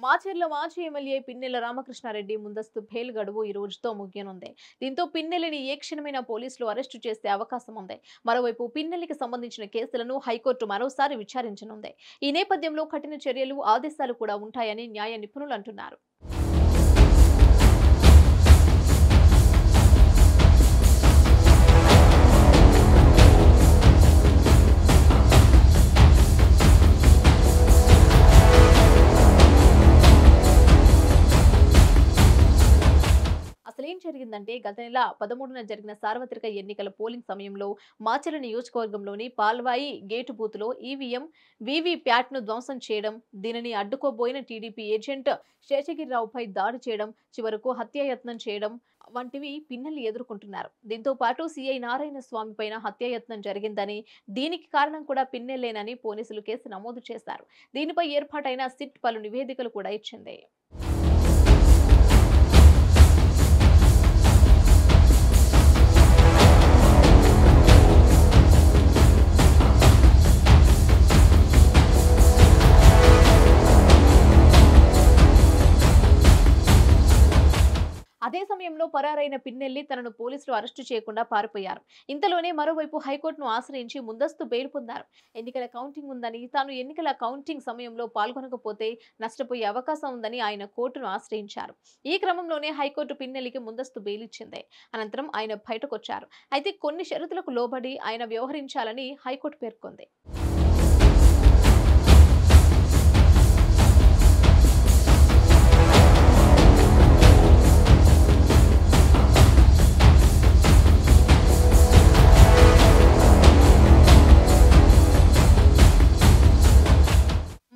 మాచర్ల మాజీ ఎమ్మెల్యే పిన్నెల రామకృష్ణారెడ్డి ముందస్తు బెయిల్ గడువు ఈ రోజుతో ముగియనుంది. దీంతో పిన్నెల్లిని ఏ క్షణమైనా పోలీసులు అరెస్టు చేసే అవకాశం ఉంది. మరోవైపు పిన్నెల్లికి సంబంధించిన కేసులను హైకోర్టు మరోసారి విచారించనుంది. ఈ నేపథ్యంలో కఠిన చర్యలు, ఆదేశాలు కూడా ఉంటాయని న్యాయ నిపుణులు అంటున్నారు. అసలేం జరిగిందంటే గత నెల 13న జరిగిన సార్వత్రిక ఎన్నికల పోలింగ్ సమయంలో మాచర్ల నియోజకవర్గంలోని పాల్వాయి గేటు బూత్లో ఈవీఎం వీవీప్యాట్ను ధ్వంసం చేయడం, దీనిని అడ్డుకోబోయిన టీడీపీ ఏజెంట్ శేషగిరిరావుపై దాడి చేయడం, చివరకు హత్యాయత్నం చేయడం వంటివి పిన్నెల్లి ఎదుర్కొంటున్నారు. దీంతో పాటు సీఐ నారాయణ స్వామి పైన హత్యాయత్నం జరిగిందని, దీనికి కారణం కూడా పిన్నెల్లేనని పోలీసులు కేసు నమోదు చేశారు. దీనిపై ఏర్పాటైన సిట్ పలు నివేదికలు కూడా ఇచ్చింది. అదే సమయంలో పరారైన పిన్నెల్లి తనను పోలీసులు అరెస్టు చేయకుండా పారిపోయారు. ఇంతలోనే మరోవైపు హైకోర్టును ఆశ్రయించి ముందస్తు బెయిల్ పొందారు. ఎన్నికల కౌంటింగ్ ఉందని, తాను ఎన్నికల కౌంటింగ్ సమయంలో పాల్గొనకపోతే నష్టపోయే అవకాశం ఉందని ఆయన కోర్టును ఆశ్రయించారు. ఈ క్రమంలోనే హైకోర్టు పిన్నెల్లికి ముందస్తు బెయిల్ ఇచ్చింది. అనంతరం ఆయన బయటకొచ్చారు. అయితే కొన్ని షరతులకు లోబడి ఆయన వ్యవహరించాలని హైకోర్టు పేర్కొంది.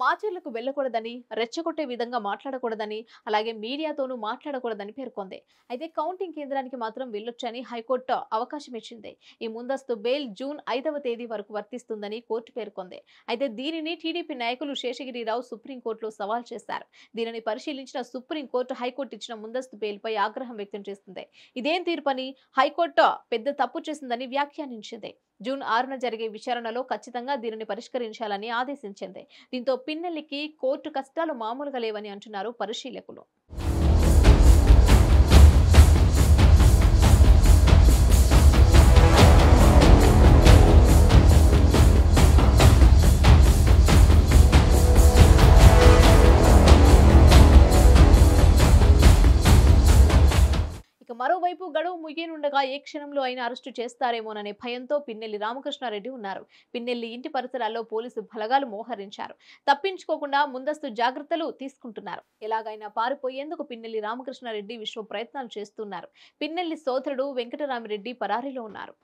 మాచర్లకు వెళ్లకూడదని, రెచ్చగొట్టే విధంగా మాట్లాడకూడదని, అలాగే మీడియాతోనూ మాట్లాడకూడదని పేర్కొంది. అయితే కౌంటింగ్ కేంద్రానికి మాత్రం వెళ్లొచ్చని హైకోర్టు అవకాశం ఇచ్చింది. ఈ ముందస్తు బెయిల్ జూన్ 5వ తేదీ వరకు వర్తిస్తుందని కోర్టు పేర్కొంది. అయితే దీనిని టీడీపీ నాయకులు శేషగిరిరావు సుప్రీంకోర్టులో సవాల్ చేశారు. దీనిని పరిశీలించిన సుప్రీంకోర్టు హైకోర్టు ఇచ్చిన ముందస్తు బెయిల్పై ఆగ్రహం వ్యక్తం చేసింది. ఇదేం తీర్పని, హైకోర్టు పెద్ద తప్పు చేసిందని వ్యాఖ్యానించింది. జూన్ 6న జరిగే విచారణలో ఖచ్చితంగా దీనిని పరిష్కరించాలని ఆదేశించింది. దీంతో పిన్నెల్లికి కోర్టు కష్టాలు మామూలుగా లేవని అంటున్నారు పరిశీలకులు. మరోవైపు గడువు ముగియనుండగా ఏ క్షణంలో అయినా అరెస్టు చేస్తారేమోననే భయంతో పిన్నెల్లి రామకృష్ణారెడ్డి ఉన్నారు. పిన్నెల్లి ఇంటి పరిసరాల్లో పోలీసు బలగాలు మోహరించారు. తప్పించుకోకుండా ముందస్తు జాగ్రత్తలు తీసుకుంటున్నారు. ఎలాగైనా పారిపోయేందుకు పిన్నెల్లి రామకృష్ణారెడ్డి విశ్వ ప్రయత్నాలు చేస్తున్నారు. పిన్నెల్లి సోదరుడు వెంకటరామిరెడ్డి పరారీలో ఉన్నారు.